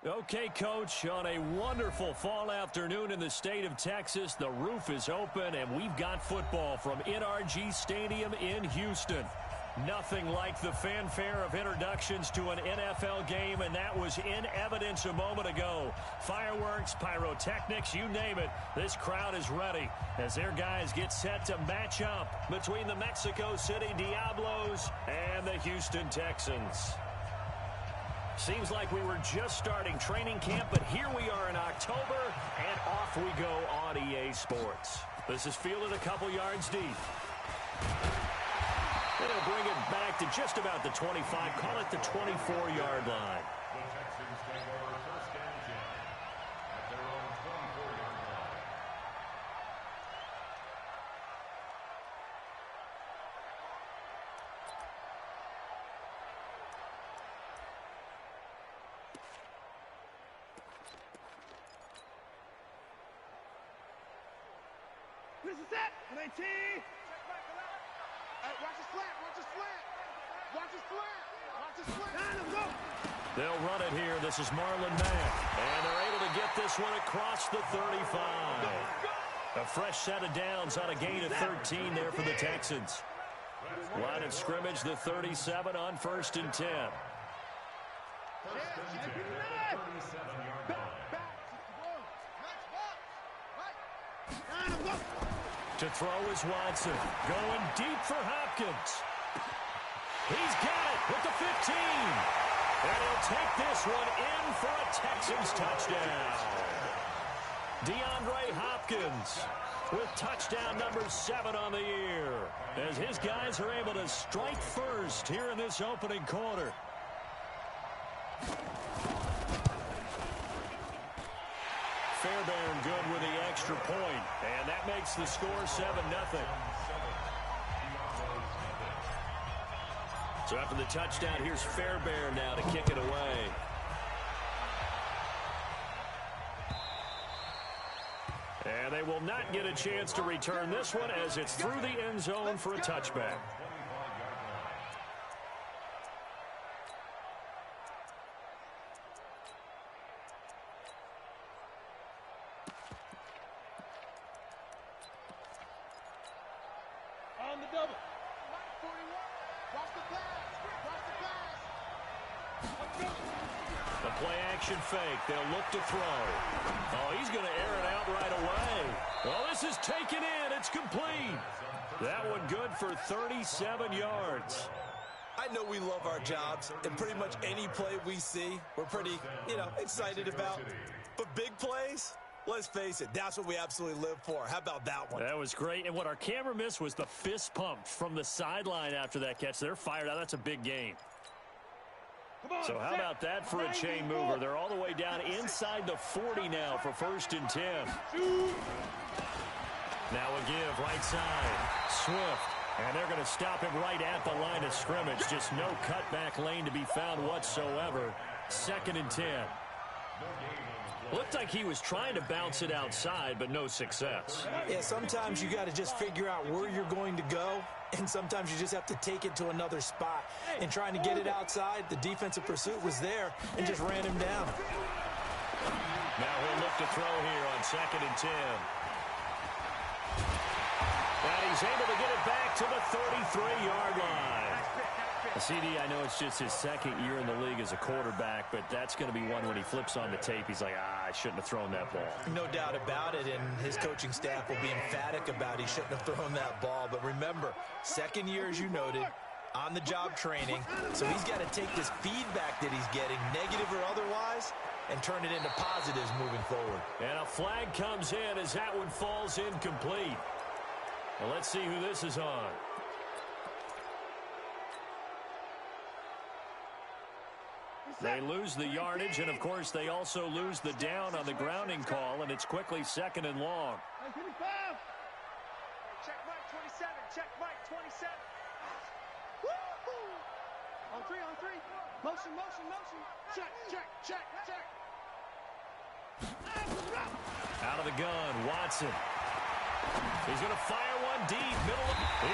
Okay, Coach, on a wonderful fall afternoon in the state of Texas, the roof is open, and we've got football from NRG Stadium in Houston. Nothing like the fanfare of introductions to an NFL game, and that was in evidence a moment ago. Fireworks, pyrotechnics, you name it, this crowd is ready as their guys get set to match up between the Mexico City Diablos and the Houston Texans. Seems like we were just starting training camp, but here we are in October, and off we go on EA Sports. This is fielded a couple yards deep. And he'll bring it back to just about the 25, call it the 24-yard line. The Texans take over first and 10 at their own 24-yard line. This is it. 19. Hey, watch the slant. Watch the slant. Watch the slant. Watch the slant. Let's go. They'll run it here. This is Marlon Mack. And they're able to get this one across the 35. A fresh set of downs on a gain of 13 there for the Texans. Line of scrimmage, the 37 on 1st and 10. First and 10 at the 37-yard line. To throw is Watson. Going deep for Hopkins. He's got it with the 15. And he'll take this one in for a Texans touchdown. DeAndre Hopkins with touchdown number 7 on the year, as his guys are able to strike first here in this opening quarter. Fairbairn good with the extra point, and that makes the score 7-0. So after the touchdown, here's Fairbairn now to kick it away. And they will not get a chance to return this one as it's through the end zone for a touchback. On the double. 41. Watch the pass. Watch the pass. The play action fake. They'll look to throw. Oh, he's going to air it out right away. Well, this is taken in. It's complete. That one good for 37 yards. I know we love our jobs, and pretty much any play we see, we're pretty, excited about. But big plays, let's face it, that's what we absolutely live for. How about that one? That was great. And what our camera missed was the fist pump from the sideline after that catch. They're fired out. That's a big game. So how about that for a chain mover? They're all the way down inside the 40 now for 1st and 10. Now a give right side. Swift. And they're going to him right at the line of scrimmage. Just no cutback lane to be found whatsoever. 2nd and 10. Looked like he was trying to bounce it outside, but no success. Yeah, sometimes you got to just figure out where you're going to go, and sometimes you just have to take it to another spot. And trying to get it outside, the defensive pursuit was there and just ran him down. Now he'll look to throw here on 2nd and 10. And he's able to get it back to the 33-yard line. CD, I know it's just his 2nd year in the league as a quarterback, but that's going to be one when he flips on the tape. He's like, I shouldn't have thrown that ball. No doubt about it, and his coaching staff will be emphatic about he shouldn't have thrown that ball. But remember, 2nd year, as you noted, on-the-job training, so he's got to take this feedback that he's getting, negative or otherwise, and turn it into positives moving forward. And a flag comes in as that one falls incomplete. Well, let's see who this is on. They lose the yardage, and, of course, they also lose the down on the grounding call, and it's quickly 2nd and long. Check right 27. Check right 27. Woo-hoo! On 3, on 3. Motion, motion, motion. Check, check, check, check. Out of the gun, Watson. He's going to fire one deep.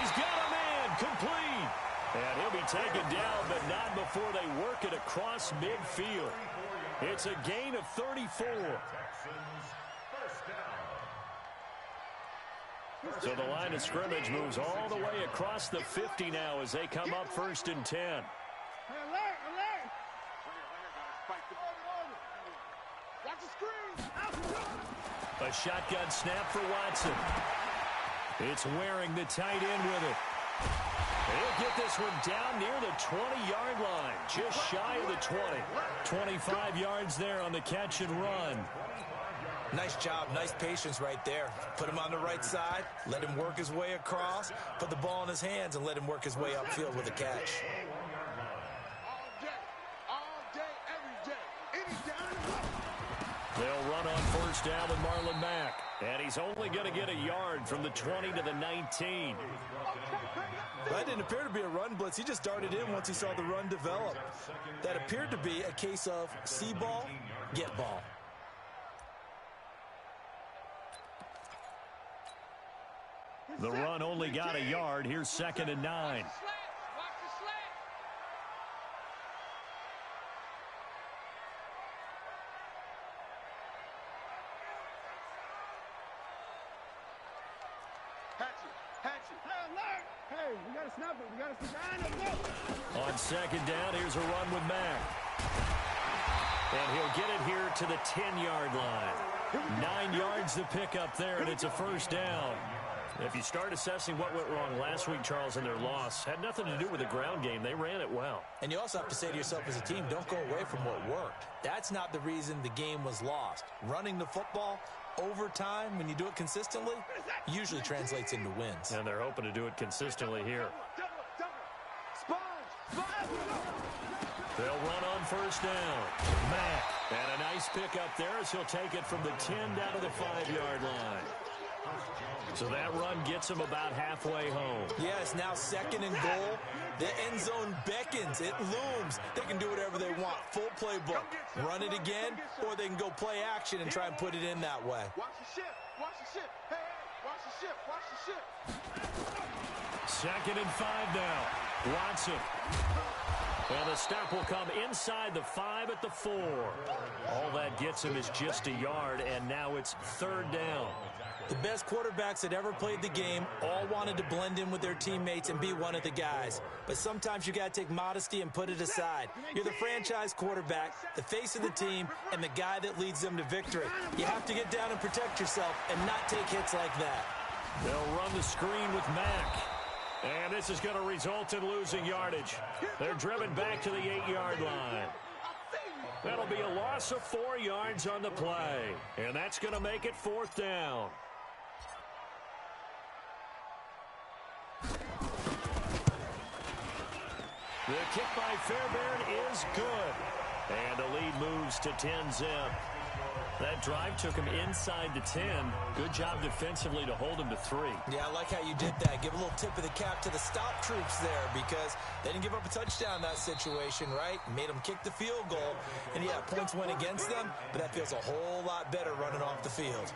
He's got a man. Complete. And he'll be taken down, but not before they work it across midfield. It's a gain of 34. So the line of scrimmage moves all the way across the 50 now as they come up 1st and 10. Alert, alert. Watch the screen. A shotgun snap for Watson. It's wearing the tight end with it. He'll get this one down near the 20-yard line, just shy of the 20. 25 yards there on the catch and run. Nice job, nice patience right there. Put him on the right side, let him work his way across, put the ball in his hands, and let him work his way upfield with a catch. All day, every day. Any down. They'll run on 1st down with Marlon Mack. And he's only going to get a yard from the 20 to the 19. That didn't appear to be a run blitz. He just darted in once he saw the run develop. That appeared to be a case of see ball, get ball. The run only got a yard. Here's 2nd and 9. Hey, we got to snap it. We got to snap it. On 2nd down, here's a run with Mack. And he'll get it here to the 10-yard line. 9 yards to pick up there, and it's a 1st down. If you start assessing what went wrong last week, Charles, in their loss, had nothing to do with the ground game. They ran it well. And you also have to say to yourself as a team, don't go away from what worked. That's not the reason the game was lost. Running the football over time, when you do it consistently, usually translates into wins. And they're hoping to do it consistently here. They'll run on 1st down. Mack. And a nice pick up there as he'll take it from the 10 down to the 5-yard line. So that run gets him about halfway home. Yes, now 2nd and goal. The end zone beckons. It looms. They can do whatever they want. Full playbook. Run it again, or they can go play action and try and put it in that way. Watch the ship. Watch the ship. Hey, watch the ship. Watch the ship. 2nd and 5 now. Watson. Well, the stop will come inside the 5 at the 4. All that gets him is just a yard, and now it's 3rd down. The best quarterbacks that ever played the game all wanted to blend in with their teammates and be one of the guys. But sometimes you got to take modesty and put it aside. You're the franchise quarterback, the face of the team, and the guy that leads them to victory. You have to get down and protect yourself and not take hits like that. They'll run the screen with Mack. And this is going to result in losing yardage. They're driven back to the 8-yard line. That'll be a loss of 4 yards on the play. And that's going to make it 4th down. The kick by Fairbairn is good. And the lead moves to 10-zip. That drive took him inside the 10. Good job defensively to hold him to 3. Yeah, I like how you did that. Give a little tip of the cap to the stop troops there because they didn't give up a touchdown in that situation, right? Made them kick the field goal. And, yeah, points went against them, but that feels a whole lot better running off the field.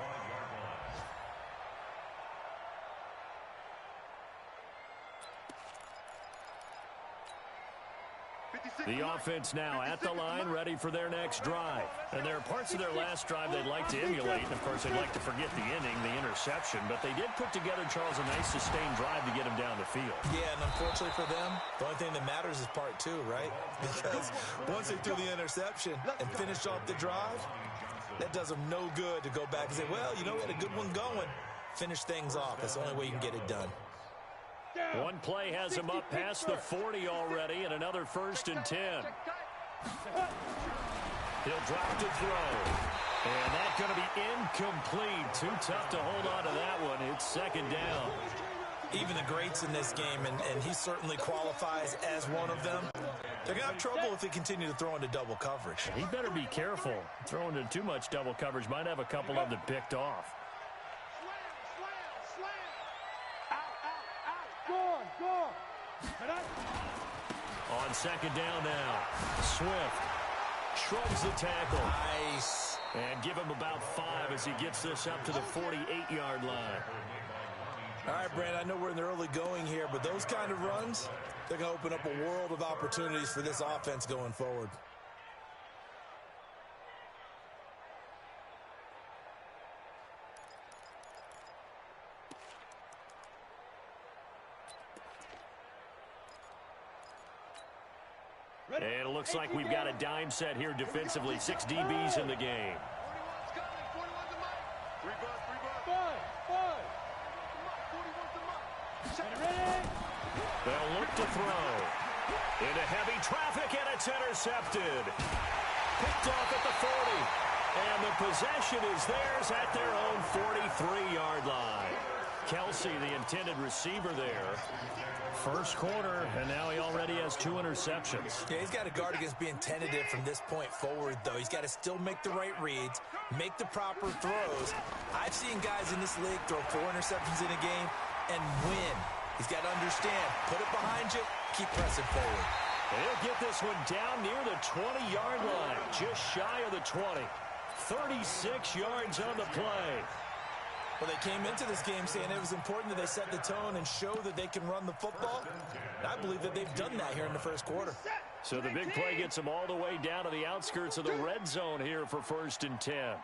The offense now at the line, ready for their next drive. And there are parts of their last drive they'd like to emulate. And, of course, they'd like to forget the inning, the interception. But they did put together, Charles, a nice sustained drive to get him down the field. Yeah, and unfortunately for them, the only thing that matters is part 2, right? Because once they threw the interception and finished off the drive, that does them no good to go back and say, well, you know, we had a good one going. Finish things off. That's the only way you can get it done. One play has him up past the 40 already, and another 1st and 10. He'll drop to throw. And that's going to be incomplete. Too tough to hold on to that one. It's 2nd down. Even the greats in this game, and he certainly qualifies as one of them, they're going to have trouble if they continue to throw into double coverage. He better be careful. Throwing into too much double coverage might have a couple of them picked off. On 2nd down now, Swift shrugs the tackle. Nice. And give him about 5 as he gets this up to the 48-yard line. All right, Brand, I know we're in the early going here, but those kind of runs, they're going to open up a world of opportunities for this offense going forward. And it looks like we've got a dime set here defensively. 6 DBs in the game. They'll look to throw. Into heavy traffic, and it's intercepted. Picked off at the 40. And the possession is theirs at their own 43-yard line. Kelsey, the intended receiver there. First quarter, and now he already has 2 interceptions. Yeah, he's got to guard against being tentative from this point forward, though. He's got to still make the right reads, make the proper throws. I've seen guys in this league throw 4 interceptions in a game and win. He's got to understand, put it behind you, keep pressing forward. He'll get this one down near the 20-yard line, just shy of the 20. 36 yards on the play. Well, they came into this game saying it was important that they set the tone and show that they can run the football. And I believe that they've done that here in the first quarter. So the big play gets them all the way down to the outskirts of the red zone here for 1st and 10.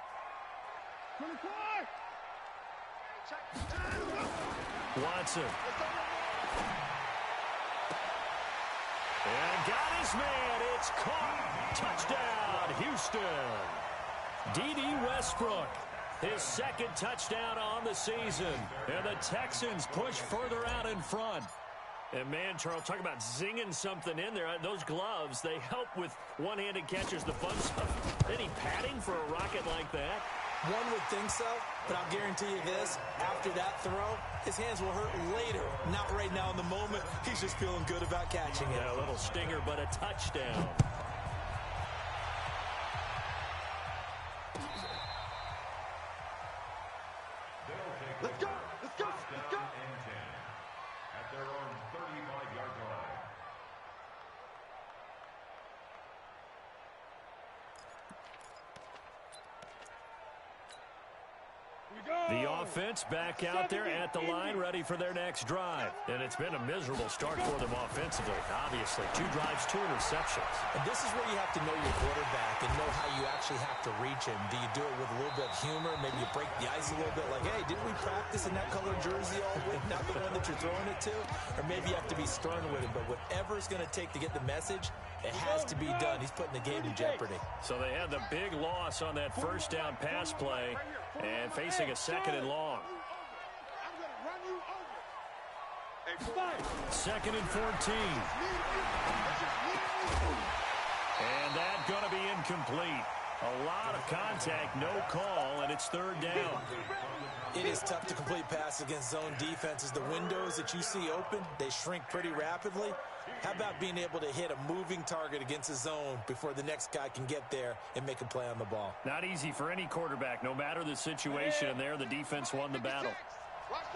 Watson. And got his man. It's caught. Touchdown, Houston. D.D. Westbrook, his 2nd touchdown on the season. And the Texans push further out in front. And, man, Charles, talk about zinging something in there. Those gloves, they help with one-handed catches, the fun stuff. Any padding for a rocket like that? One would think so, but I'll guarantee you this. After that throw, his hands will hurt later. Not right now in the moment. He's just feeling good about catching it. Yeah, a little stinger, but a touchdown. Let's go! Let's go! Let's go! At their own 35-yard line. The offense back out there at the line, ready for their next drive. And it's been a miserable start for them offensively. Obviously, 2 drives, 2 interceptions. And this is where you have to know your quarterback and know how you actually have to reach him. Do you do it with a little bit of humor? Maybe you break the ice a little bit like, hey, didn't we practice in that color jersey all week? Not the one that you're throwing it to? Or maybe you have to be stern with him. But whatever it's going to take to get the message, it has to be done. He's putting the game in jeopardy. So they had the big loss on that first down pass play and facing a 2nd and long. 2nd and 14. And that's going to be incomplete. A lot of contact, no call, and it's 3rd down. It is tough to complete passes against zone defenses. The windows that you see open, they shrink pretty rapidly. How about being able to hit a moving target against a zone before the next guy can get there and make a play on the ball? Not easy for any quarterback, no matter the situation, and there the defense won the battle.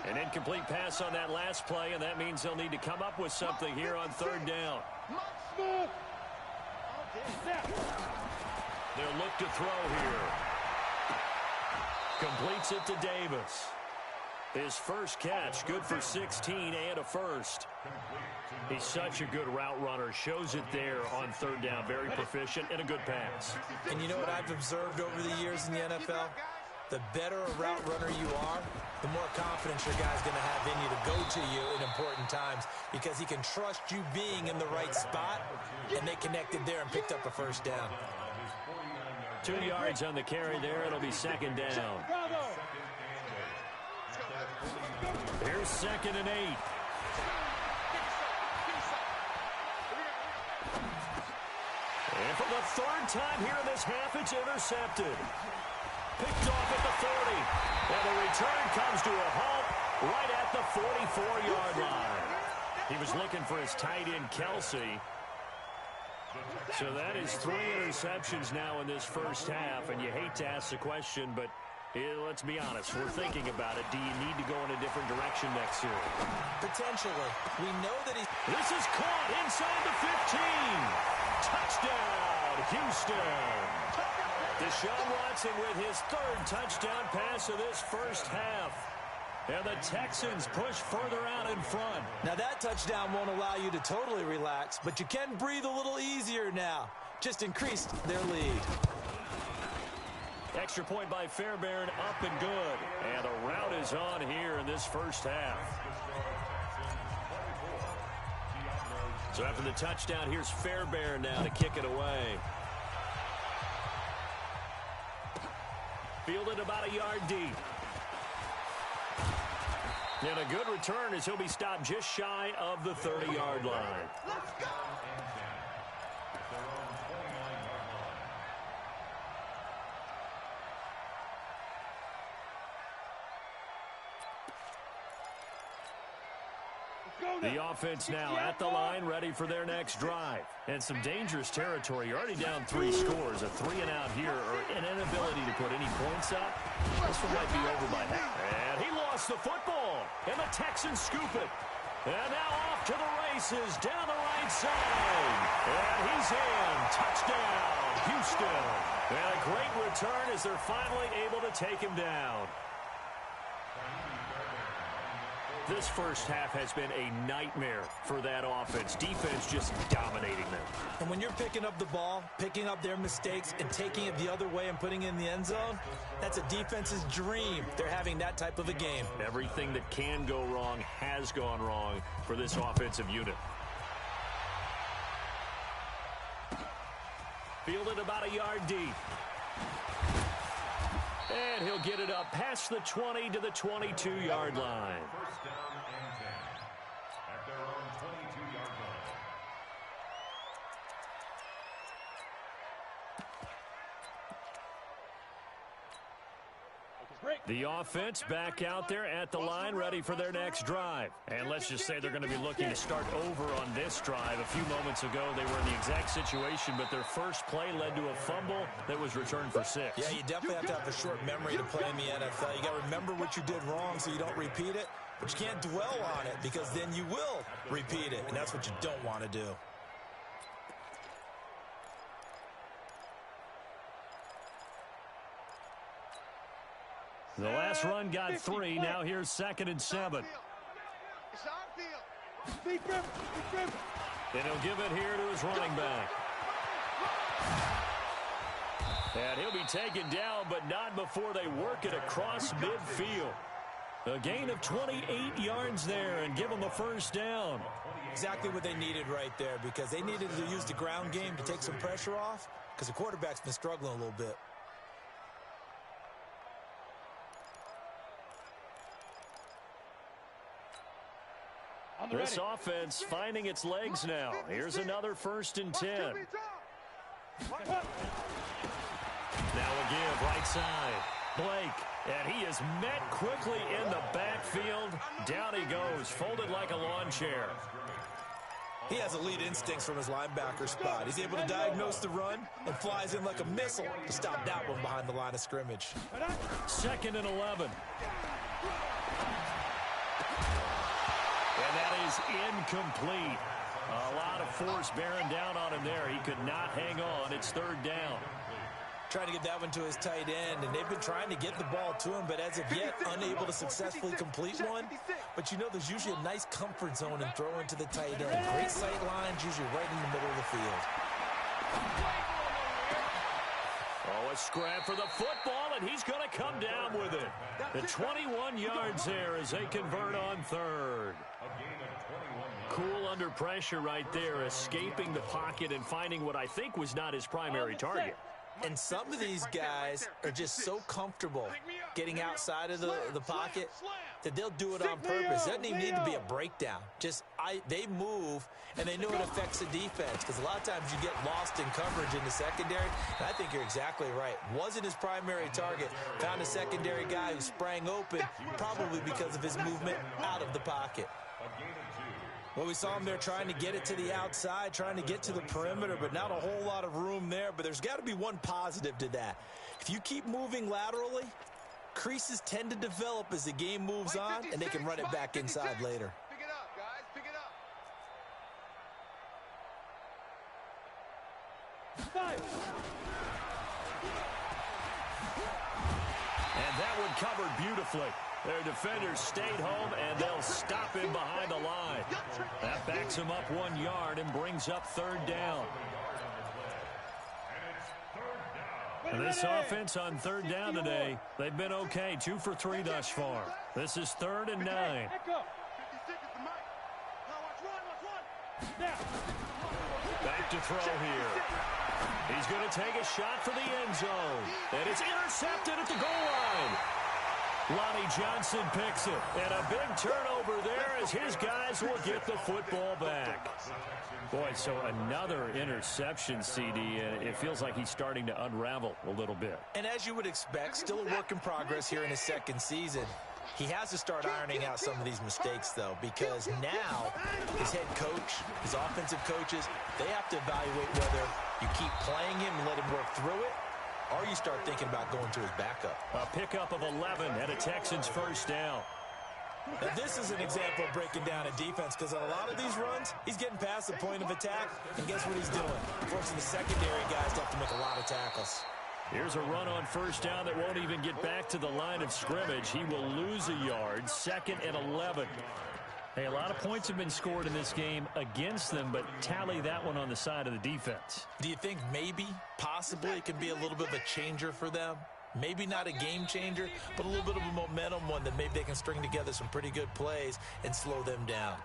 An incomplete pass on that last play, and that means they'll need to come up with something here on 3rd down. They'll look to throw here. Completes it to Davis. His first catch, good for 16 and a first. He's such a good route runner. Shows it there on 3rd down. Very proficient and a good pass. And you know what I've observed over the years in the NFL? The better a route runner you are, the more confidence your guy's going to have in you to go to you in important times because he can trust you being in the right spot, and they connected there and picked up a first down. 2 yards on the carry there. It'll be 2nd down. Here's 2nd and 8. And for the 3rd time here in this half, it's intercepted. Picked off at the 40. And the return comes to a halt right at the 44-yard line. He was looking for his tight end, Kelsey. So that is 3 interceptions now in this first half. And you hate to ask the question, but let's be honest. We're thinking about it. Do you need to go in a different direction next year? Potentially. We know that he's... This is caught inside the 15. Touchdown, Houston. Deshaun Watson with his 3rd touchdown pass of this first half. And the Texans push further out in front. Now that touchdown won't allow you to totally relax, but you can breathe a little easier now. Just increased their lead. Extra point by Fairbairn, up and good. And the route is on here in this first half. So after the touchdown, here's Fairbairn now to kick it away. Fielded about a yard deep. And a good return as he'll be stopped just shy of the 30-yard line. Let's go! The offense now at the line, ready for their next drive. And some dangerous territory. You're already down 3 scores. A 3-and-out here, or an inability to put any points up. This one might be over by half. And he lost the football. And the Texans scoop it. And now off to the races down the right side. And he's in. Touchdown, Houston. And a great return as they're finally able to take him down. This first half has been a nightmare for that offense. Defense just dominating them. And when you're picking up the ball, picking up their mistakes, and taking it the other way and putting it in the end zone, that's a defense's dream. They're having that type of a game. Everything that can go wrong has gone wrong for this offensive unit. Fielded about a yard deep. And he'll get it up past the 20 to the 22-yard line. First down and 10 at their own 22-yard line. The offense back out there at the line, ready for their next drive. And let's just say they're going to be looking to start over on this drive. A few moments ago, they were in the exact situation, but their first play led to a fumble that was returned for 6. Yeah, you definitely have to have a short memory to play in the NFL. You got to remember what you did wrong so you don't repeat it, but you can't dwell on it because then you will repeat it, and that's what you don't want to do. The last run got 3. Now here's 2nd and 7. It's our field. Big Griffin. And he'll give it here to his running back. And he'll be taken down, but not before they work it across midfield. A gain of 28 yards there and give them a first down. Exactly what they needed right there because they needed to use the ground game to take some pressure off because the quarterback's been struggling a little bit. This offense finding its legs now. Here's another 1st and 10. Now a give right side. Blake, and he is met quickly in the backfield. Down he goes, folded like a lawn chair. He has elite instincts from his linebacker spot. He's able to diagnose the run and flies in like a missile to stop that one behind the line of scrimmage. 2nd and 11. And that is incomplete. A lot of force bearing down on him there. He could not hang on. It's 3rd down. Trying to get that one to his tight end, and they've been trying to get the ball to him, but as of yet, unable to successfully complete one. But you know there's usually a nice comfort zone in throwing to the tight end. Great sight lines, usually right in the middle of the field. Oh, a scrap for the football, and he's going to come down with it. The 21 yards there as they convert on 3rd. Cool under pressure right there, escaping the pocket and finding what I think was not his primary target. And some of these guys are just so comfortable getting outside of the pocket that they'll do it on purpose. It doesn't even need to be a breakdown. They move, and they know it affects the defense because a lot of times you get lost in coverage in the secondary, and I think you're exactly right. Wasn't his primary target. Found a secondary guy who sprang open, probably because of his movement out of the pocket. Well, we saw him there trying to get it to the outside, trying to get to the perimeter, but not a whole lot of room there. But there's got to be one positive to that. If you keep moving laterally, creases tend to develop as the game moves on, and they can run it back inside later. Pick it up, guys. Pick it up. And that one covered beautifully. Their defenders stayed home, and they'll stop him behind the line. That backs him up 1 yard and brings up 3rd down. And this offense on 3rd down today, they've been okay, 2 for 3 thus far. This is 3rd and 9. 56 is the mic. Now watch one. Now. to throw here. He's going to take a shot for the end zone. And it's intercepted at the goal line. Lonnie Johnson picks it. And a big turnover there as his guys will get the football back. Boy, so another interception, CD, and it feels like he's starting to unravel a little bit. And as you would expect, still a work in progress here in his second season. He has to start ironing out some of these mistakes, though, because now his head coach, his offensive coaches, they have to evaluate whether you keep playing him and let him work through it, or you start thinking about going to his backup. A pickup of 11 and a Texans first down. Now, this is an example of breaking down a defense, because on a lot of these runs, he's getting past the point of attack, and guess what he's doing? Forcing the secondary guys to have to make a lot of tackles. Here's a run on first down that won't even get back to the line of scrimmage. He will lose a yard, 2nd and 11. Hey, a lot of points have been scored in this game against them, but tally that one on the side of the defense. Do you think maybe, possibly, it can be a little bit of a changer for them? Maybe not a game changer, but a little bit of a momentum one that maybe they can string together some pretty good plays and slow them down.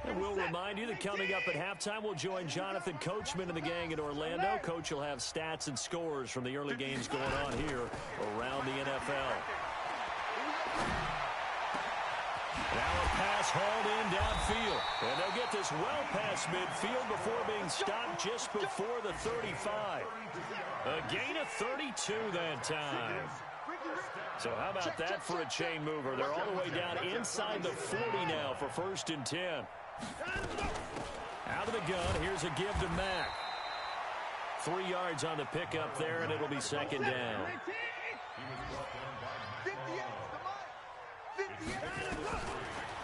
And we'll remind you that coming up at halftime, we'll join Jonathan Coachman and the gang in Orlando. Coach will have stats and scores from the early games going on here around the NFL. Now a pass hauled in downfield. And they'll get this well past midfield before being stopped just before the 35. A gain of 32 that time. So how about that for a chain mover? They're all the way down inside the 40 now for 1st and 10. Out of the gun, here's a give to Mack. 3 yards on the pickup there, and it'll be 2nd down.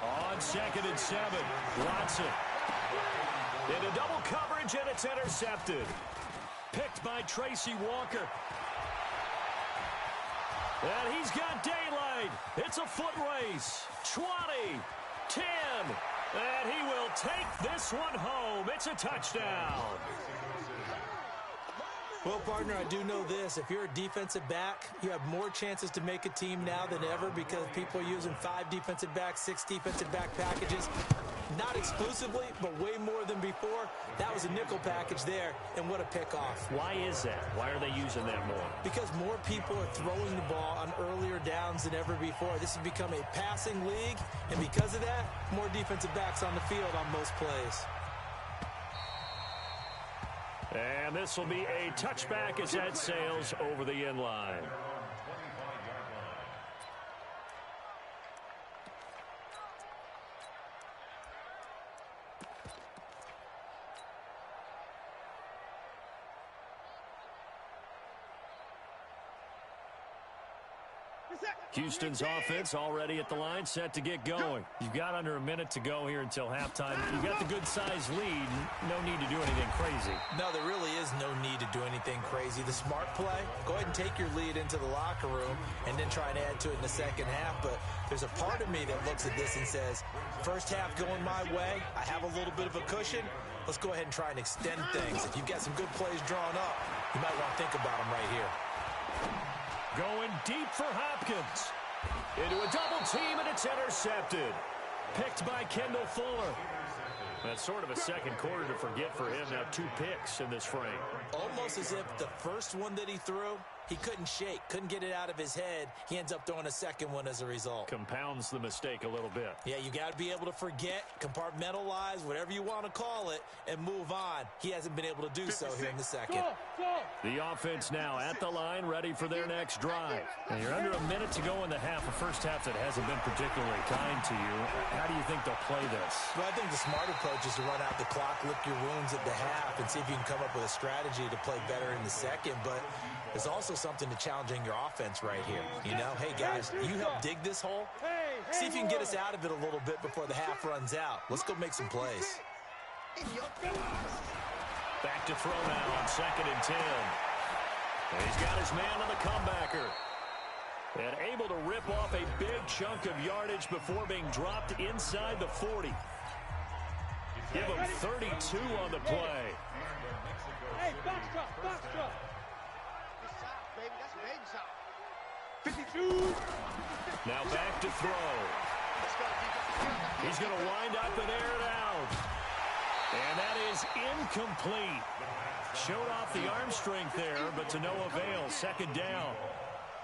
On 2nd and 7, Watson. Into double coverage, and it's intercepted. Picked by Tracy Walker. And he's got daylight. It's a foot race. 20, 10, and he will take this one home. It's a touchdown. Well, partner, I do know this. If you're a defensive back, you have more chances to make a team now than ever because people are using 5 defensive backs, 6 defensive back packages. Not exclusively, but way more than before. That was a nickel package there, and what a pickoff. Why is that? Why are they using that more? Because more people are throwing the ball on earlier downs than ever before. This has become a passing league, and because of that, more defensive backs on the field on most plays. And this will be a touchback as that sails over the end line. Houston's offense already at the line, set to get going. You've got under a minute to go here until halftime. You've got the good-sized lead. No need to do anything crazy. No, there really is no need to do anything crazy. The smart play, go ahead and take your lead into the locker room and then try and add to it in the second half. But there's a part of me that looks at this and says, first half going my way, I have a little bit of a cushion. Let's go ahead and try and extend things. If you've got some good plays drawn up, you might want to think about them right here. Going deep for Hopkins. Into a double team, and it's intercepted. Picked by Kendall Fuller. That's sort of a second quarter to forget for him. Now 2 picks in this frame. Almost as if the first one that he threw, he couldn't shake, couldn't get it out of his head. He ends up throwing a second one as a result. Compounds the mistake a little bit. Yeah, you got to be able to forget, compartmentalize, whatever you want to call it, and move on. He hasn't been able to do so here in the second. The offense now at the line, ready for their next drive. And you're under a minute to go in the half, a first half that hasn't been particularly kind to you. How do you think they'll play this? Well, I think the smart approach is to run out the clock, lick your wounds at the half, and see if you can come up with a strategy to play better in the second. But there's also something to challenging your offense right here. You know, hey, guys, you help dig this hole. See if you can get us out of it a little bit before the half runs out. Let's go make some plays. Back to throw now on 2nd and 10. And he's got his man on the comebacker. And able to rip off a big chunk of yardage before being dropped inside the 40. Give him 32 on the play. Hey, box drop, box drop. Good shot, baby. That's a baby shot. 52. Now back to throw. He's going to wind up and air it out. And that is incomplete. Showed off the arm strength there, but to no avail. Second down.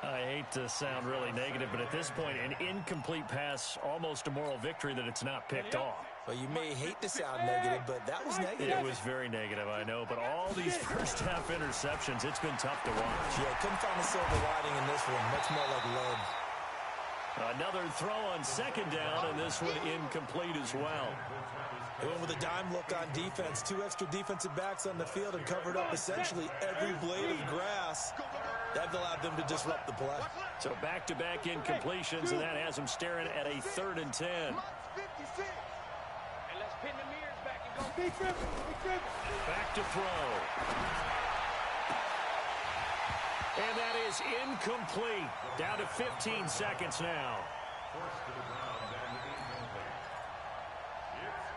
I hate to sound really negative, but at this point, an incomplete pass, almost a moral victory that it's not picked off. Well, you may hate to sound negative, but that was negative. It was very negative, I know, but all these first-half interceptions, it's been tough to watch. Yeah, couldn't find a silver lining in this one. Much more like lead. Another throw on second down, and this one incomplete as well. They went with a dime look on defense. 2 extra defensive backs on the field and covered up essentially every blade of grass. That allowed them to disrupt the play. So back-to-back incompletions, and that has them staring at a 3rd and 10. And let's pin the mirrors back and go. Big trip. Back to throw. And that is incomplete. Down to 15 seconds now. Forced to the ground and incomplete.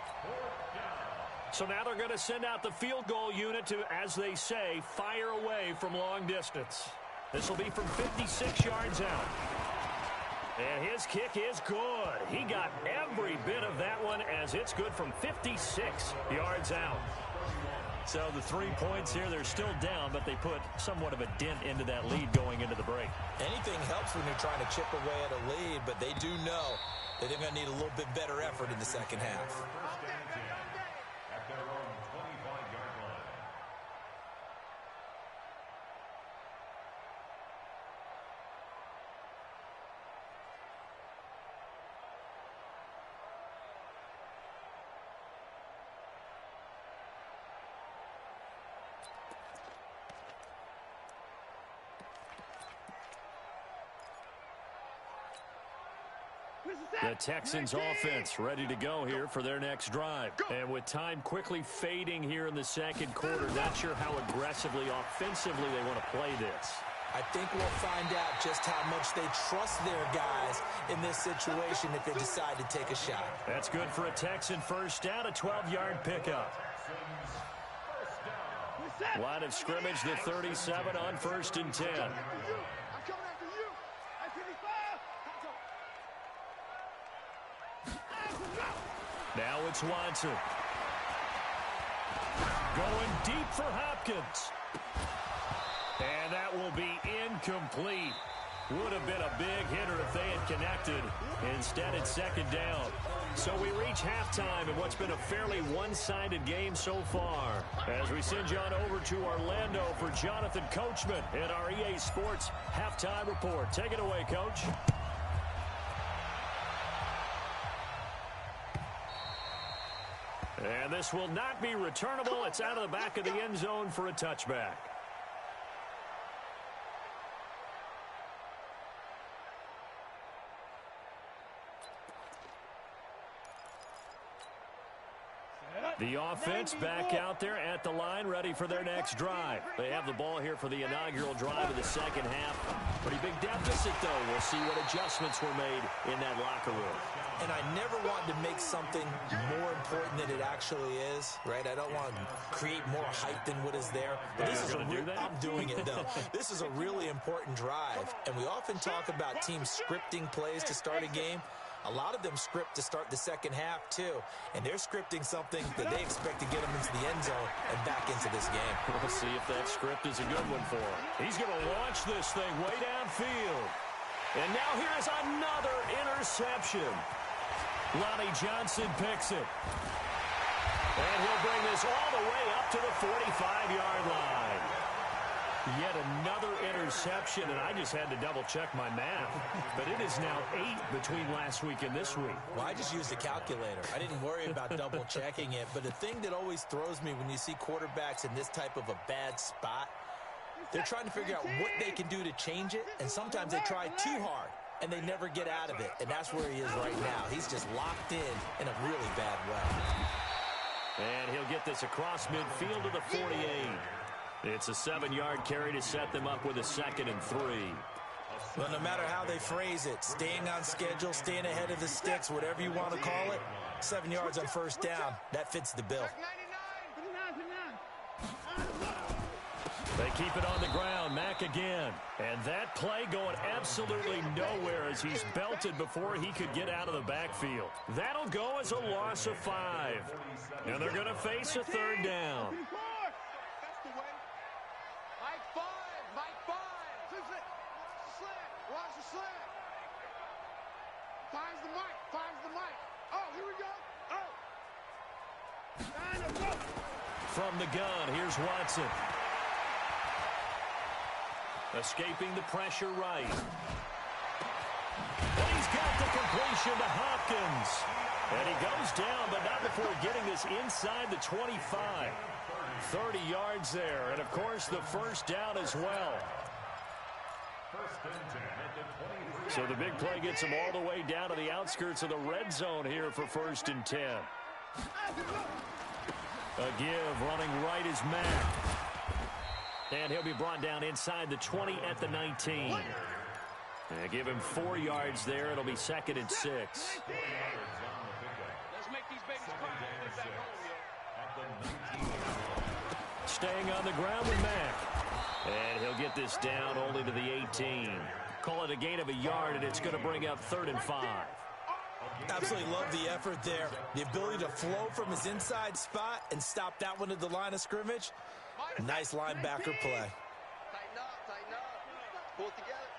It's 4th down. So now they're going to send out the field goal unit to, as they say, fire away from long distance. This will be from 56 yards out. And his kick is good. He got every bit of that one as it's good from 56 yards out. So the 3 points here, they're still down, but they put somewhat of a dent into that lead going into the break. Anything helps when you're trying to chip away at a lead, but they do know that they're going to need a little bit better effort in the second half. First and 10 at their own 25-yard line. The Texans offense ready to go here for their next drive. And with time quickly fading here in the second quarter, not sure how aggressively, offensively they want to play this. I think we'll find out just how much they trust their guys in this situation if they decide to take a shot. That's good for a Texan first down, a 12-yard pickup. Line of scrimmage, the 37 on 1st and 10. Now it's Watson. Going deep for Hopkins. And that will be incomplete. Would have been a big hitter if they had connected. Instead, it's second down. So we reach halftime in what's been a fairly one-sided game so far. As we send you on over to Orlando for Jonathan Coachman in our EA Sports Halftime Report. Take it away, Coach. And this will not be returnable. It's out of the back of the end zone for a touchback. The offense back out there at the line, ready for their next drive. They have the ball here for the inaugural drive of the second half. Pretty big deficit, though. We'll see what adjustments were made in that locker room. And I never want to make something more important than it actually is, right? I don't want to create more hype than what is there. But this is I'm doing it, though. This is a really important drive. And we often talk about teams scripting plays to start a game. A lot of them script to start the second half, too. And they're scripting something that they expect to get them into the end zone and back into this game. We'll see if that script is a good one for him. He's going to launch this thing way downfield. And now here is another interception. Lonnie Johnson picks it. And he'll bring this all the way up to the 45-yard line. Yet another interception, and I just had to double-check my math. But it is now 8 between last week and this week. Well, I just used a calculator. I didn't worry about double-checking it. But the thing that always throws me when you see quarterbacks in this type of a bad spot, they're trying to figure out what they can do to change it, and sometimes they try too hard, and they never get out of it. And that's where he is right now. He's just locked in a really bad way. And he'll get this across midfield to the 48. It's a 7-yard carry to set them up with a 2nd and 3. Well, no matter how they phrase it, staying on schedule, staying ahead of the sticks, whatever you want to call it, 7 yards on first down, that fits the bill. They keep it on the ground. Mack again. And that play going absolutely nowhere as he's belted before he could get out of the backfield. That'll go as a loss of 5. And they're going to face a third down. That's the way. Mike 5. Mike 5. Slant. Watch the slant. Finds the mic. Finds the mic. Oh, here we go. Oh. From the gun, here's Watson. Escaping the pressure right. And he's got the completion to Hopkins. And he goes down, but not before getting this inside the 25. 30 yards there, and of course the first down as well. So the big play gets him all the way down to the outskirts of the red zone here for 1st and 10. A give, running right is Mack. And he'll be brought down inside the 20 at the 19. And give him 4 yards there. It'll be 2nd and 6. Let's make these babies cry back home, yo. Staying on the ground with Mack. And he'll get this down only to the 18. Call it a gain of a yard, and it's going to bring up 3rd and 5. Absolutely love the effort there. The ability to flow from his inside spot and stop that one at the line of scrimmage. Nice linebacker play. Tighten up, tighten up. Pull it together.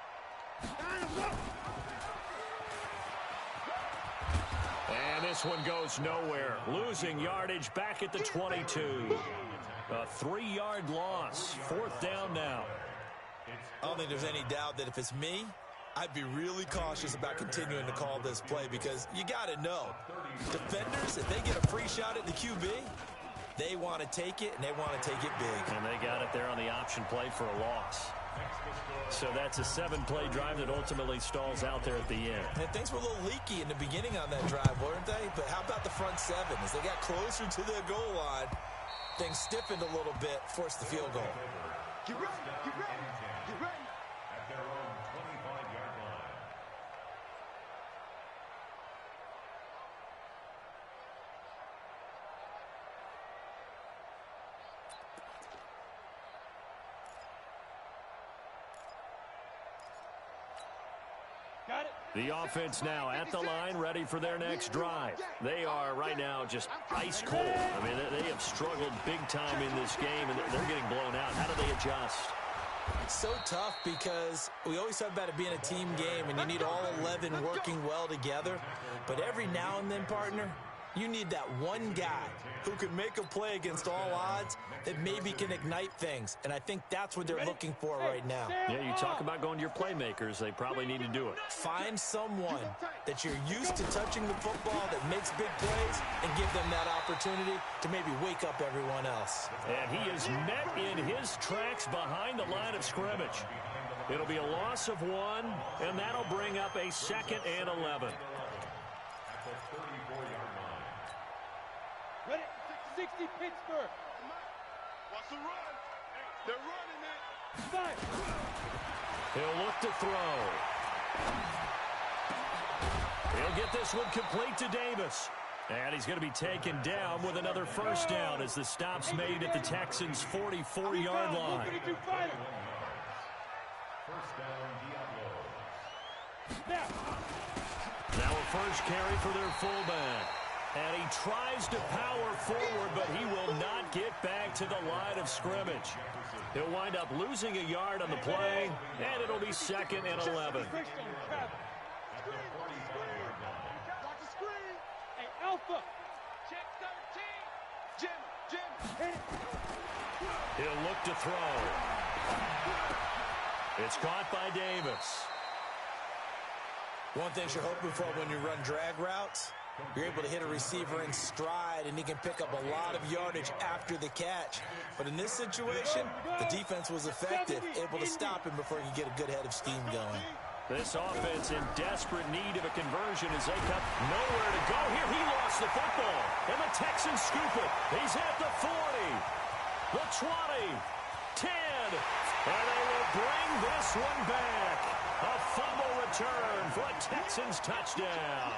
And this one goes nowhere. Losing yardage back at the 22. A 3-yard loss. 4th down now. I don't think there's any doubt that if it's me, I'd be really cautious about continuing to call this play because you got to know, defenders, if they get a free shot at the QB, they want to take it, and they want to take it big. And they got it there on the option play for a loss. So that's a 7-play drive that ultimately stalls out there at the end. And things were a little leaky in the beginning on that drive, weren't they? But how about the front 7? As they got closer to the goal line, things stiffened a little bit, forced the field goal. Get ready, get ready, get ready. At their own 25-yard line. Got it. The offense now at the line, ready for their next drive. They are right now just ice cold. I mean, they have struggled big time in this game, and they're getting blown out. How do they adjust? It's so tough because we always talk about it being a team game, and you need all 11 working well together. But every now and then, partner, you need that one guy who can make a play against all odds that maybe can ignite things. And I think that's what they're looking for right now. Yeah, you talk about going to your playmakers. They probably need to do it. Find someone that you're used to touching the football that makes big plays and give them that opportunity to maybe wake up everyone else. And he is met in his tracks behind the line of scrimmage. It'll be a loss of 1, and that'll bring up a 2nd and 11. Ready? 60 Pittsburgh. Watch the run. They're running it. Five. He'll look to throw. He'll get this one complete to Davis. And he's going to be taken down with another first down as the stop's made at the Texans' 44-yard line. Now a first carry for their fullback. And he tries to power forward, but he will not get back to the line of scrimmage. He'll wind up losing a yard on the play, and it'll be 2nd and 11. Hey, Alpha. Check 13. Jim. He'll look to throw. It's caught by Davis. One thing you're hoping for when you run drag routes, you're able to hit a receiver in stride, and he can pick up a lot of yardage after the catch. But in this situation, the defense was effective, able to stop him before he could get a good head of steam going. This offense in desperate need of a conversion as they cut nowhere to go. Here he lost the football, and the Texans scoop it. He's at the 40, the 20, 10, and they will bring this one back. A fumble return for a Texans touchdown.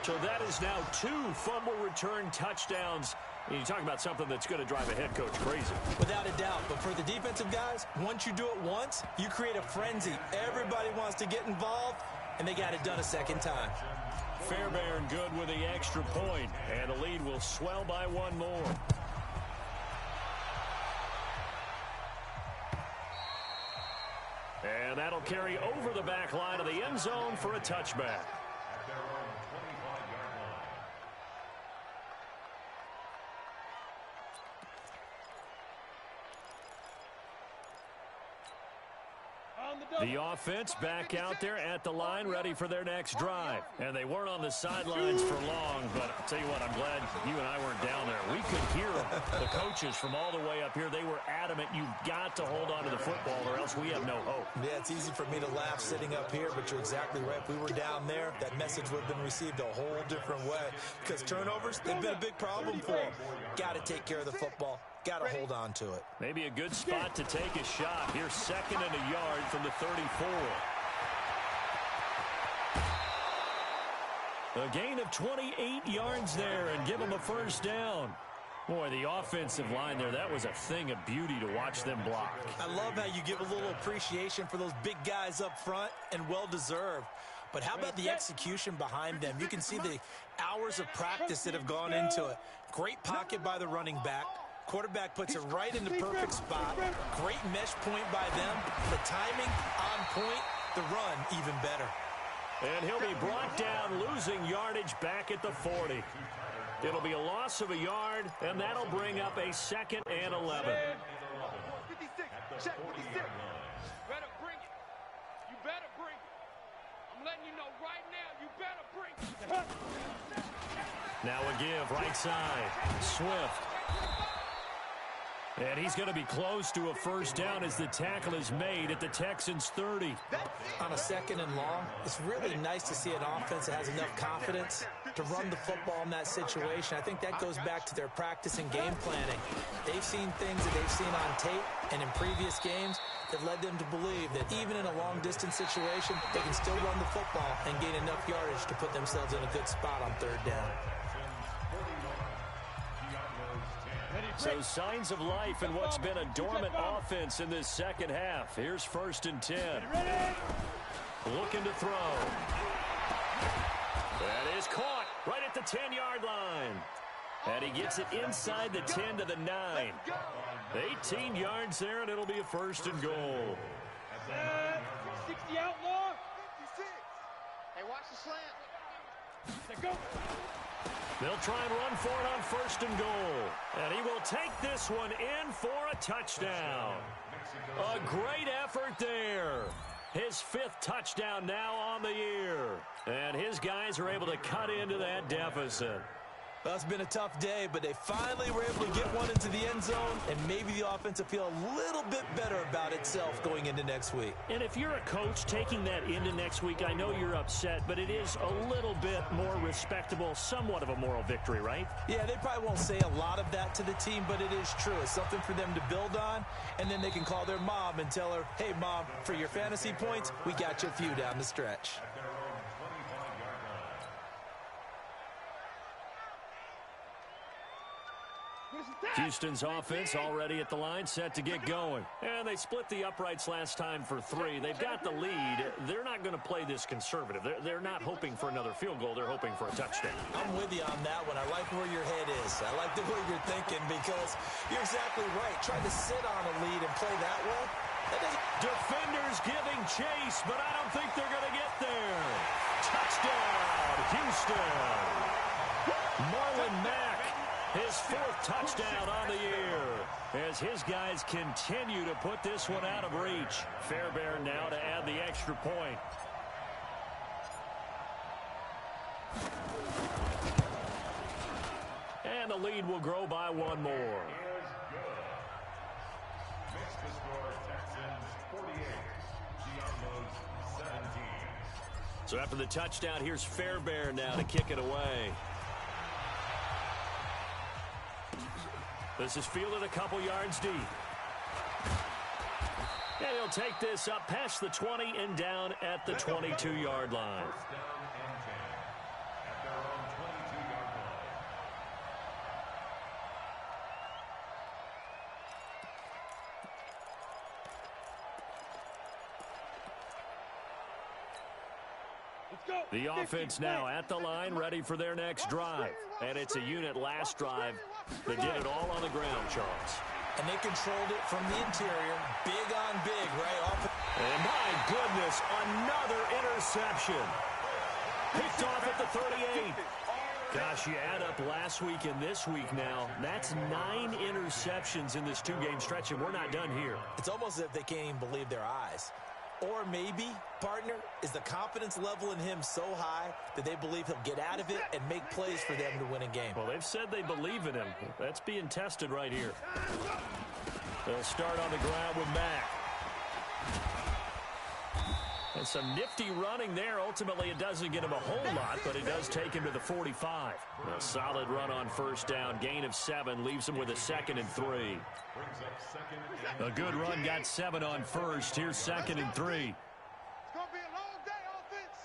So that is now 2 fumble return touchdowns. And you talk about something that's going to drive a head coach crazy. Without a doubt. But for the defensive guys, once you do it once, you create a frenzy. Everybody wants to get involved, and they got it done a second time. Fairbairn good with the extra point, and the lead will swell by 1 more. And that'll carry over the back line of the end zone for a touchback. At their own 25-yard line. The offense back out there at the line, ready for their next drive. And they weren't on the sidelines for long, but I'll tell you what, I'm glad you and I weren't down there. We could hear them. The coaches from all the way up here, they were adamant, you've got to hold on to the football or else we have no hope. Yeah, it's easy for me to laugh sitting up here, but you're exactly right. If we were down there, that message would have been received a whole different way. Because turnovers, they've been a big problem for them. Got to take care of the football. Got to hold on to it. Maybe a good spot to take a shot. Here's 2nd and a yard from the 34. A gain of 28 yards there and give them a first down. Boy, the offensive line there, that was a thing of beauty to watch them block. I love how you give a little appreciation for those big guys up front, and well-deserved. But how about the execution behind them? You can see the hours of practice that have gone into it. Great pocket by the running back. Quarterback puts it right in the perfect spot. Great mesh point by them. The timing on point. The run even better. And he'll be brought down, losing yardage back at the 40. It'll be a loss of a yard, and that'll bring up a 2nd and 11. 56. Check 56. Better bring it. You better bring it. I'm letting you know right now, you better bring it. Now a give, right side. Swift. And he's going to be close to a first down as the tackle is made at the Texans' 30. On a 2nd and long, it's really nice to see an offense that has enough confidence to run the football in that situation. I think that goes back to their practice and game planning. They've seen things that they've seen on tape and in previous games that led them to believe that even in a long-distance situation, they can still run the football and gain enough yardage to put themselves in a good spot on 3rd down. So signs of life in what's been a dormant offense in this second half. Here's 1st and 10. Looking to throw. That is caught right at the 10-yard line. And he gets it inside the 10 to the 9. 18 yards there, and it'll be a 1st and goal. 60 outlaw. 56. Hey, watch the slant. Let's go. They'll try and run for it on 1st and goal. And he will take this one in for a touchdown. A great effort there. His 5th touchdown now on the year. And his guys are able to cut into that deficit. Well, it's been a tough day, but they finally were able to get one into the end zone, and maybe the offense will feel a little bit better about itself going into next week. And if you're a coach taking that into next week, I know you're upset, but it is a little bit more respectable, somewhat of a moral victory, right? Yeah, they probably won't say a lot of that to the team, but it is true. It's something for them to build on, and then they can call their mom and tell her, hey, Mom, for your fantasy points, we got you a few down the stretch. Houston's offense already at the line, set to get going. And they split the uprights last time for 3. They've got the lead. They're not going to play this conservative. They're not hoping for another field goal. They're hoping for a touchdown. I'm with you on that one. I like where your head is. I like the way you're thinking because you're exactly right. Trying to sit on a lead and play that way, that doesn't... Defenders giving chase, but I don't think they're going to get there. Touchdown, Houston. Marlon Mack. His 4th touchdown on the year as his guys continue to put this one out of reach. Fairbairn now to add the extra point. And the lead will grow by 1 more. Makes the score Texans 48, Giambo's 17. So after the touchdown, here's Fairbairn now to kick it away. This is fielded a couple yards deep. And he'll take this up past the 20 and down at the 22-yard line. their own 22-yard line. The offense now at the line, ready for their next drive. And it's a unit last drive that did it all on the ground, Charles. And they controlled it from the interior, big on big, right? And my goodness, another interception. Picked off at the 38. Gosh, you add up last week and this week now, that's 9 interceptions in this 2-game stretch, and we're not done here. It's almost as if they can't even believe their eyes. Or maybe, partner, is the confidence level in him so high that they believe he'll get out of it and make plays for them to win a game. Well, they've said they believe in him. That's being tested right here. They'll start on the ground with Mack. And some nifty running there. Ultimately, it doesn't get him a whole lot, but it does take him to the 45. A solid run on first down. Gain of 7 leaves him with a 2nd and 3. A good run got 7 on first. Here's 2nd and 3. It's going to be a long day, offense.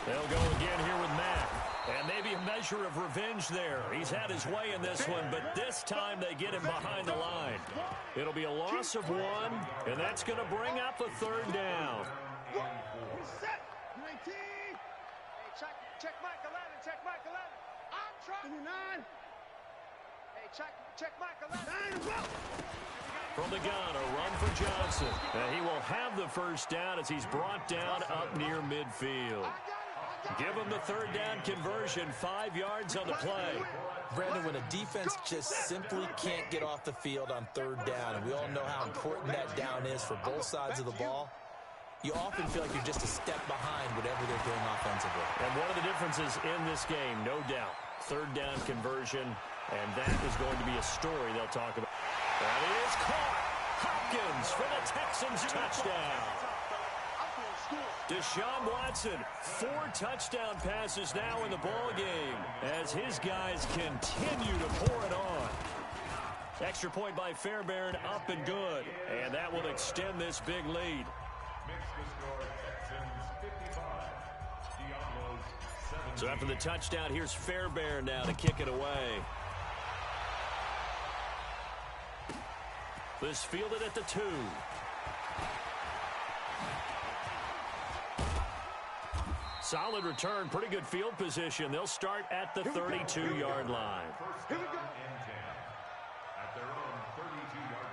They'll go again here with Mack. And maybe a measure of revenge there. He's had his way in this one, but this time they get him behind the line. It'll be a loss of 1, and that's going to bring up a 3rd down. Set. 19. Hey, check Mike 11. Check Mike 11. I'm trying. 29. Hey, check Mike 11. From the gun, a run for Johnson. And he will have the first down as he's brought down up near midfield. Give him the 3rd down conversion, 5 yards on the play. Brandon, when a defense just simply can't get off the field on 3rd down, and we all know how important that down is for both sides of the ball, you often feel like you're just a step behind whatever they're doing offensively. And one of the differences in this game, no doubt, 3rd down conversion, and that is going to be a story they'll talk about. That is caught. Hopkins for the Texans touchdown. Deshaun Watson, 4 touchdown passes now in the ball game as his guys continue to pour it on. Extra point by Fairbairn, up and good. And that will extend this big lead. So after the touchdown, here's Fairbairn now to kick it away. This fielded at the 2. Solid return, pretty good field position. They'll start at the 32-yard line. First down and 10 at their own 32-yard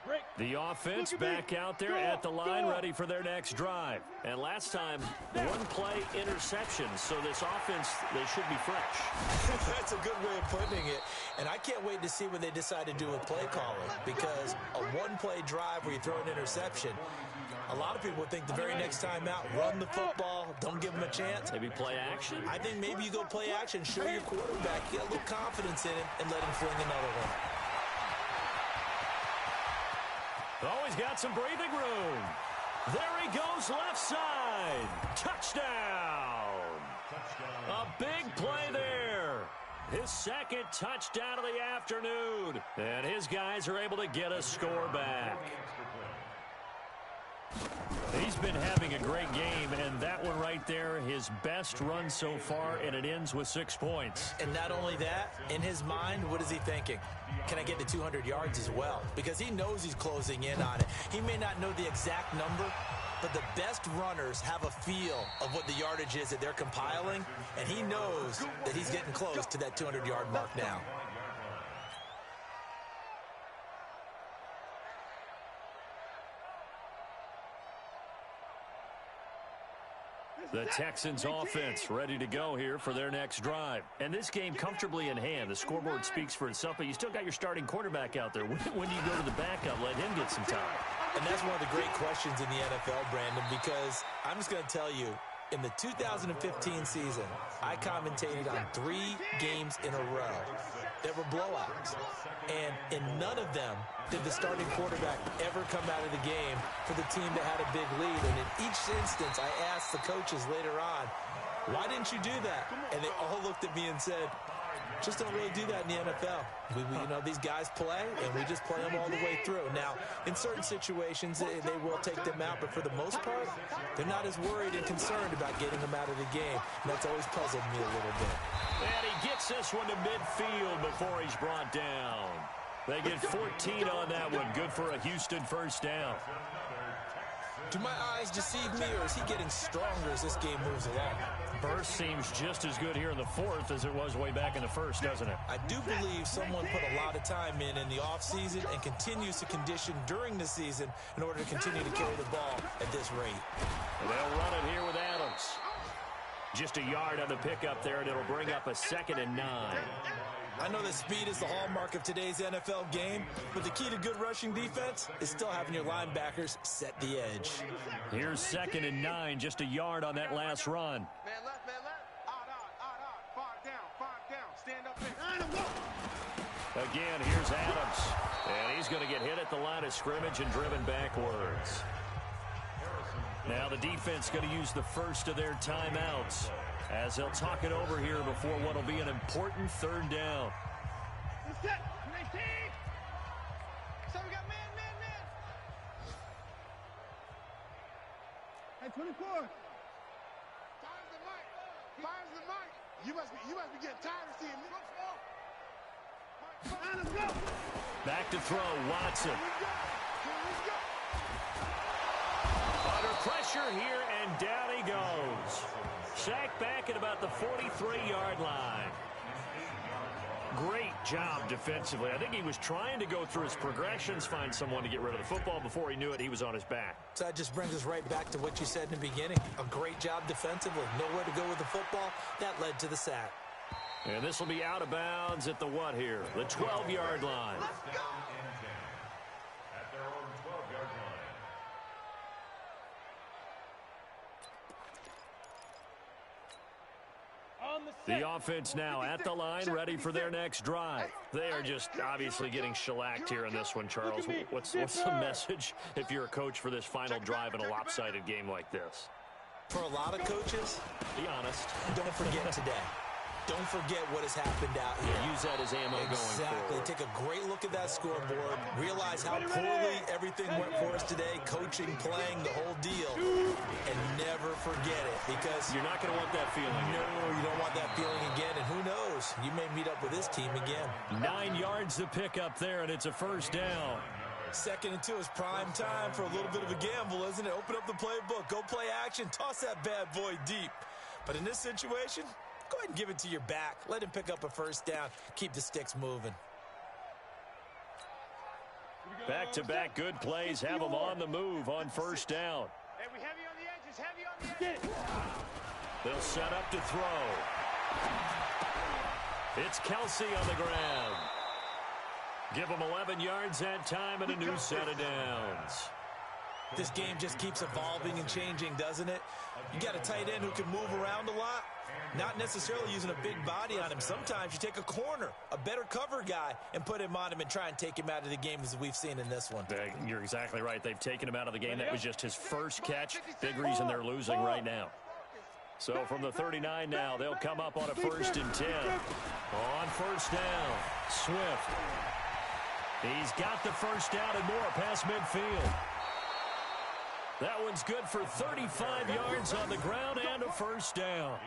line. The offense back out there at the line, ready for their next drive. And last time, 1-play interception. So this offense, they should be fresh. That's a good way of putting it. And I can't wait to see what they decide to do with play calling. Because a 1-play drive where you throw an interception, a lot of people think the very next time out, run the football, don't give them a chance. Maybe play action? I think maybe you go play action, show your quarterback, get a little confidence in him, and let him fling another one. Oh, he's got some breathing room. There he goes, left side. Touchdown. A big play there. His 2nd touchdown of the afternoon. And his guys are able to get a score back. He's been having a great game, and that one right there, his best run so far, and it ends with 6 points. And not only that, in his mind, what is he thinking? Can I get to 200 yards as well? Because he knows he's closing in on it. He may not know the exact number, but the best runners have a feel of what the yardage is that they're compiling, and he knows that he's getting close to that 200-yard mark now. The Texans offense ready to go here for their next drive. And this game comfortably in hand. The scoreboard speaks for itself, but you still got your starting quarterback out there. When do you go to the backup, let him get some time? And that's one of the great questions in the NFL, Brandon, because I'm just going to tell you, in the 2015 season, I commentated on 3 games in a row that were blowouts. And in none of them did the starting quarterback ever come out of the game for the team that had a big lead. And in each instance, I asked the coaches later on, why didn't you do that? And they all looked at me and said, Just don't really do that in the NFL. You know, these guys play, and we just play them all the way through. Now, in certain situations, they will take them out, but for the most part, they're not as worried and concerned about getting them out of the game. And that's always puzzled me a little bit. And he gets this one to midfield before he's brought down. They get 14 on that one. Good for a Houston first down. Do my eyes deceive me, or is he getting stronger as this game moves along? Burst seems just as good here in the fourth as it was way back in the first, doesn't it? I do believe someone put a lot of time in the offseason and continues to condition during the season in order to continue to carry the ball at this rate. They'll run it here with Adams. Just a yard on the pickup there, and it'll bring up a 2nd and 9. I know that speed is the hallmark of today's NFL game, but the key to good rushing defense is still having your linebackers set the edge. Here's 2nd and 9, just a yard on that last run. Man left, odd. 5 down, stand up there. Again, here's Adams. And he's going to get hit at the line of scrimmage and driven backwards. Now the defense going to use the first of their timeouts as they'll talk it over here before what will be an important 3rd down. Set, 19. So we got man. Hey, 24. Fires the mic. You must be getting tired of seeing me. Let's go. Back to throw, Watson. Here we go. Under pressure here, and down he goes. Sacked back at about the 43-yard line. Great job defensively. I think he was trying to go through his progressions, find someone to get rid of the football. Before he knew it, he was on his back. So that just brings us right back to what you said in the beginning. A great job defensively. Nowhere to go with the football. That led to the sack. And this will be out of bounds at the what here? The 12-yard line. Let's go. At their own 12-yard line. The offense now at the line, ready for their next drive. They are just obviously getting shellacked here in this one, Charles. What's the message if you're a coach for this final drive in a lopsided game like this? For a lot of coaches, Be honest. don't forget today. Don't forget what has happened out here. Use that as ammo going Exactly. forward. Take a great look at that scoreboard. Realize how poorly everything went for us today. Coaching, playing, the whole deal. And never forget it, because You're not going to want that feeling. no, you don't want that feeling again. And who knows? You may meet up with this team again. 9 yards to pick up there, and it's a first down. 2nd and 2 is prime time for a little bit of a gamble, isn't it? Open up the playbook. Go play action. Toss that bad boy deep. But in this situation, go ahead and give it to your back. Let him pick up a first down. Keep the sticks moving. Back-to-back good plays have them on the move on first down. Hey, we heavy on the edges, heavy on the edges. They'll set up to throw. It's Kelsey on the ground. Give them 11 yards that time and a new set of downs. This game just keeps evolving and changing, doesn't it? You got a tight end who can move around a lot, not necessarily using a big body on him. Sometimes you take a corner, a better cover guy, and put him on him and try and take him out of the game, as we've seen in this one. You're exactly right. They've taken him out of the game. That was just his first catch. Big reason they're losing right now. So from the 39 now, they'll come up on a 1st and 10. On first down, Swift. He's got the first down and more past midfield. That one's good for 35 yards on the ground and a first down.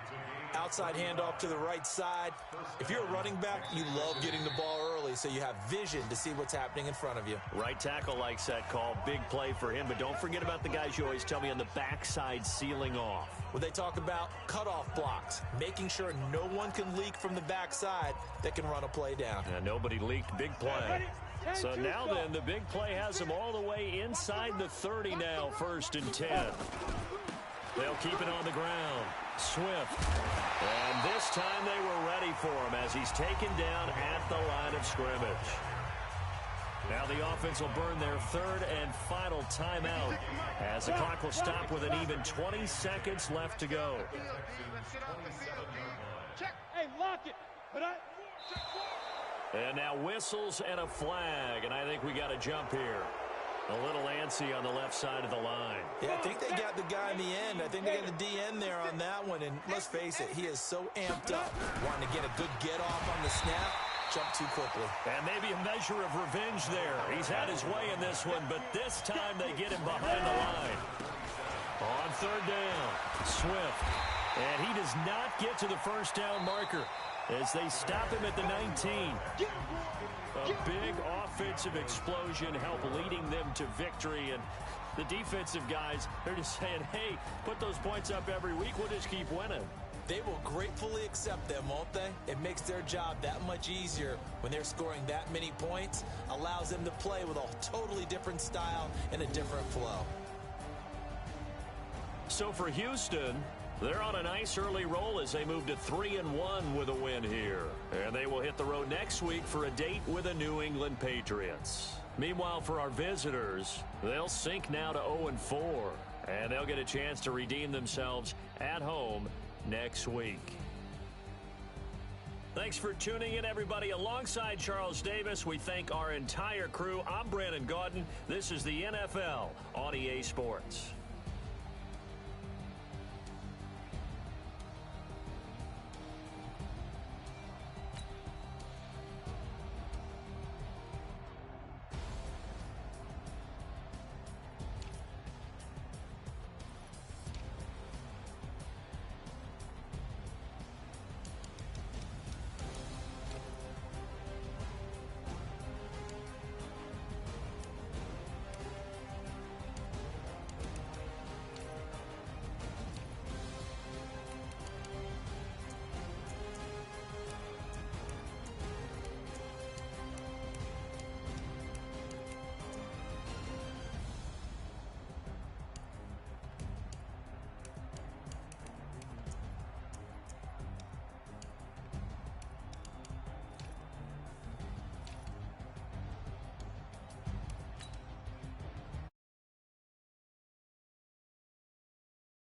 Outside handoff to the right side. If you're a running back, you love getting the ball early so you have vision to see what's happening in front of you. Right tackle likes that call. Big play for him, but don't forget about the guys you always tell me on the backside sealing off. When they talk about cutoff blocks, making sure no one can leak from the backside that can run a play down. Nobody leaked. Big play. So now then, the big play has them all the way inside the 30 now, 1st and 10. They'll keep it on the ground. Swift. And this time they were ready for him as he's taken down at the line of scrimmage. Now the offense will burn their 3rd and final timeout as the clock will stop with an even 20 seconds left to go. Check. Hey, lock it. And now whistles and a flag, and I think we got to jump here. A little antsy on the left side of the line. Yeah, I think they got the guy in the end. I think they got the DN there on that one. And let's face it, he is so amped up, wanting to get a good get-off on the snap. Jump too quickly. And maybe a measure of revenge there. He's had his way in this one, but this time they get him behind the line. On third down, Swift. And he does not get to the first down marker as they stop him at the 19. A big offensive explosion helped leading them to victory. And the defensive guys, they're just saying, hey, put those points up every week. We'll just keep winning. They will gratefully accept them, won't they? It makes their job that much easier when they're scoring that many points. Allows them to play with a totally different style and a different flow. So for Houston, they're on a nice early roll as they move to 3-1 with a win here. And they will hit the road next week for a date with the New England Patriots. Meanwhile, for our visitors, they'll sink now to 0-4. And they'll get a chance to redeem themselves at home next week. Thanks for tuning in, everybody. Alongside Charles Davis, we thank our entire crew. I'm Brandon Gaudin. This is the NFL on EA Sports.